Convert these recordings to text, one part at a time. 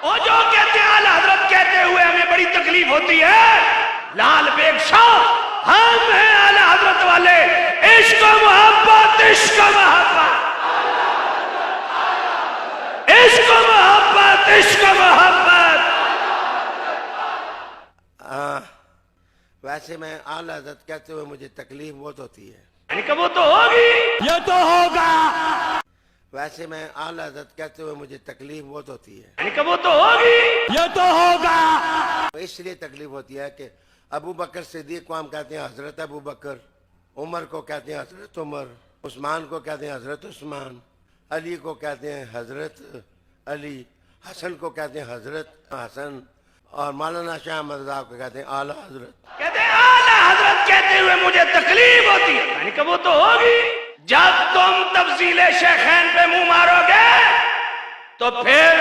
اور جو کہتے ہیں اعلیٰ حضرت کہتے ہوئے ہمیں بڑی تکلیف ہوتی ہے، لال بیگ شاہ ہم ہیں اعلیٰ حضرت والے، عشق و محبت، عشق و محبت، عشق و محبت، عشق و محبت۔ ویسے میں اعلیٰ حضرت کہتے ہوئے مجھے تکلیف بہت ہوتی ہے، یعنی کہ وہ تو ہوگی، یہ تو ہوگا، ویسے میں اعلیٰ حضرت کہتے ہوئے مجھے تکلیف بہت ہوتی ہے، یعنی کہ وہ تو ہوگی، یہ تو ہوگا۔ اس لیے تکلیف ہوتی ہے کہ ابو بکر صدیق کو ہم کہتے ہیں حضرت ابو بکر، عمر کو کہتے ہیں حضرت عمر، عثمان کو کہتے ہیں حضرت عثمان، علی کو کہتے ہیں حضرت علی، حسن کو کہتے ہیں حضرت حسن، اور مولانا شاہ احمد رضا کو کہتے ہیں اعلیٰ حضرت۔ کہتے ہیں اعلیٰ حضرت کہتے ہوئے مجھے تکلیف ہوتی ہے، یعنی کہ وہ تو ہوگی۔ جب تم تفضیل شیخین پہ منہ مارو گے تو پھر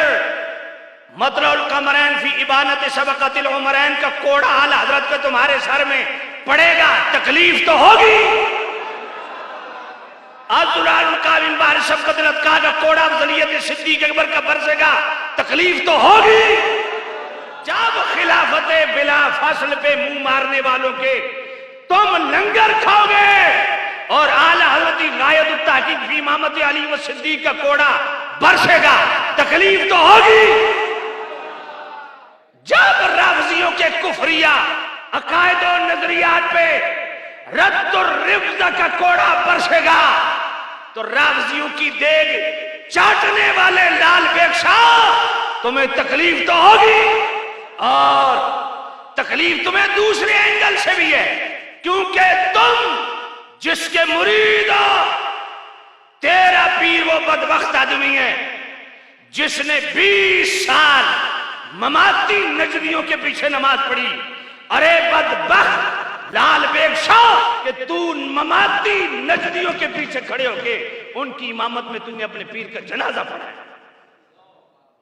مطلع القمرین فی ابانت سبقت العمرین کا کوڑا اعلیٰ حضرت پہ تمہارے سر میں پڑے گا، تکلیف تو ہوگی۔ عبداللہ القابل بار شفقت الاتقا کا کوڑا افضلیت صدیق اکبر کا برسے گا، تکلیف تو ہوگی۔ جب خلافت بلا فصل پہ منہ مارنے والوں کے تم لنگر کھاؤ گے اور اعلیٰ حضرت غایت التحقیق فی امامت علی و صدیق کا کوڑا برسے گا، تکلیف تو ہوگی۔ جب رافضیوں کے کفریہ عقائد و نظریات پہ رد الرفض کا کوڑا برسے گا تو رافضیوں کی دیگ چاٹنے والے لال بیگ شاہ تمہیں تکلیف تو ہوگی، اور تکلیف تمہیں دوسرے اینگل سے بھی ہے، کیونکہ تم جس کے مرید ہو، تیرا پیر وہ بدبخت آدمی ہے جس نے 20 سال مماتی نجدیوں کے پیچھے نماز پڑھی۔ ارے بدبخت لال بیگ شاہ کہ تو مماتی نجدیوں کے پیچھے کھڑے ہو کے ان کی امامت میں تم نے اپنے پیر کا جنازہ پڑھا،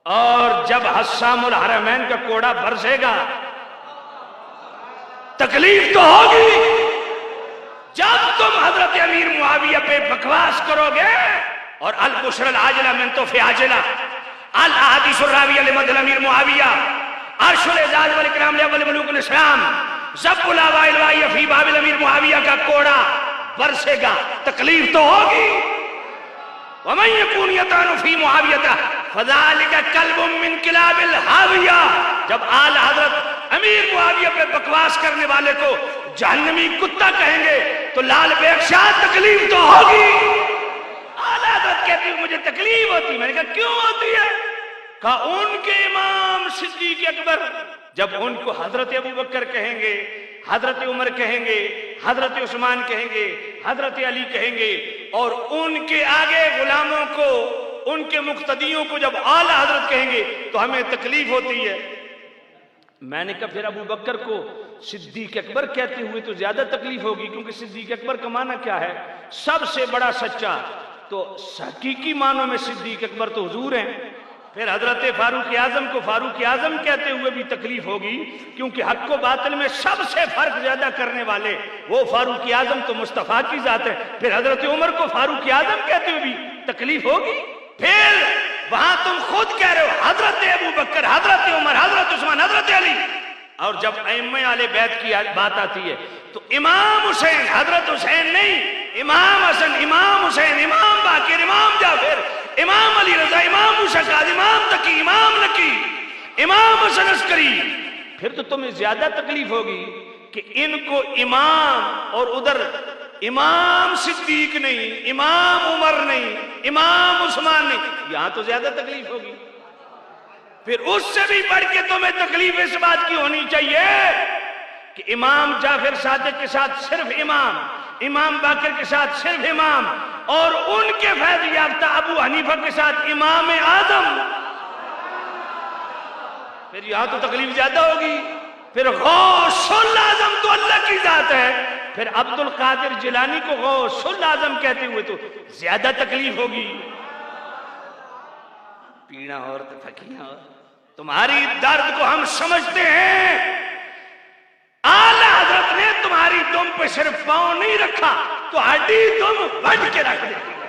اور جب حسام الحرمین کا کوڑا برسے گا تکلیف تو ہوگی۔ جب تم حضرت امیر معاویہ پہ بکواس کرو گے اور البشر العاجلہ من توفی عاجلہ، الاحادیث الراویہ لمدح امیر معاویہ، عرش الاعزاز والاکرام لاول ملوک الاسلام، ضب الاواء الواہیہ فی باب الامیر معاویہ کا کوڑا برسے گا، تکلیف تو ہوگی۔ ومن یکون یطعن فی معاویہ فذلک کلب من کلاب الحاویہ، جب اعلیٰ حضرت امیر معاویہ پہ بکواس کرنے والے کو جہنمی کتا کہیں گے تو لال بیگ شاہ تکلیف تو ہوگی۔ اعلیٰ حضرت کہتی ہے مجھے تکلیف ہوتی، میں نے کہا کیوں ہوتی ہے؟ کہا ان کے امام صدیق اکبر جب ان کو حضرت ابو بکر کہیں گے، حضرت عمر کہیں گے، حضرت عثمان کہیں گے، حضرت علی کہیں گے، اور ان کے آگے غلاموں کو، ان کے مقتدیوں کو جب اعلیٰ حضرت کہیں گے تو ہمیں تکلیف ہوتی ہے۔ میں نے کہا پھر ابو بکر کو صدیق اکبر کہتے ہوئے تو زیادہ تکلیف ہوگی، کیونکہ صدیق اکبر کا معنی کیا ہے؟ سب سے بڑا سچا، تو حقیقی معنوں میں صدیق اکبر تو حضور ہیں۔ پھر حضرت فاروق اعظم کو فاروق اعظم کہتے ہوئے بھی تکلیف ہوگی، کیونکہ حق و باطل میں سب سے فرق زیادہ کرنے والے وہ فاروق اعظم تو مصطفیٰ کی ذات ہے۔ پھر حضرت عمر کو فاروق اعظم کہتے ہوئے بھی تکلیف ہوگی۔ پھر وہاں تم خود کہہ رہے ہو حضرت ابو بکر، حضرت عمر، حضرت عثمان، حضرت علی، اور جب ائمہ اہل بیت کی بات آتی ہے تو امام حسین، حضرت حسین نہیں، امام حسن، امام حسین، امام باقر، امام جعفر، امام علی رضا، امام موسیٰ قاضی، امام تقی، امام نقی، امام حسن عسکری، پھر تو تمہیں زیادہ تکلیف ہوگی کہ ان کو امام اور ادھر امام صدیق نہیں، امام عمر نہیں، امام عثمان نہیں، یہاں تو زیادہ تکلیف ہوگی۔ پھر اس سے بھی بڑھ کے تمہیں تکلیف اس بات کی ہونی چاہیے کہ امام جعفر صادق کے ساتھ صرف امام، امام باقر کے ساتھ صرف امام، اور ان کے فیض یافتہ ابو حنیفہ کے ساتھ امام اعظم، پھر یہاں تو تکلیف زیادہ ہوگی۔ پھر غوث الاعظم تو اللہ کی ذات ہے، پھر عبد القادر جیلانی کو غوث الاعظم کہتے ہوئے تو زیادہ تکلیف ہوگی۔ پینا اور تھکیاں اور تمہاری درد کو ہم سمجھتے ہیں۔ اعلیٰ حضرت نے تمہاری دم پہ صرف پاؤں نہیں رکھا تو ہڈی تم بڑھ کے رکھ دیتی ہے۔